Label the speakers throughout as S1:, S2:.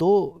S1: 2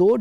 S1: 2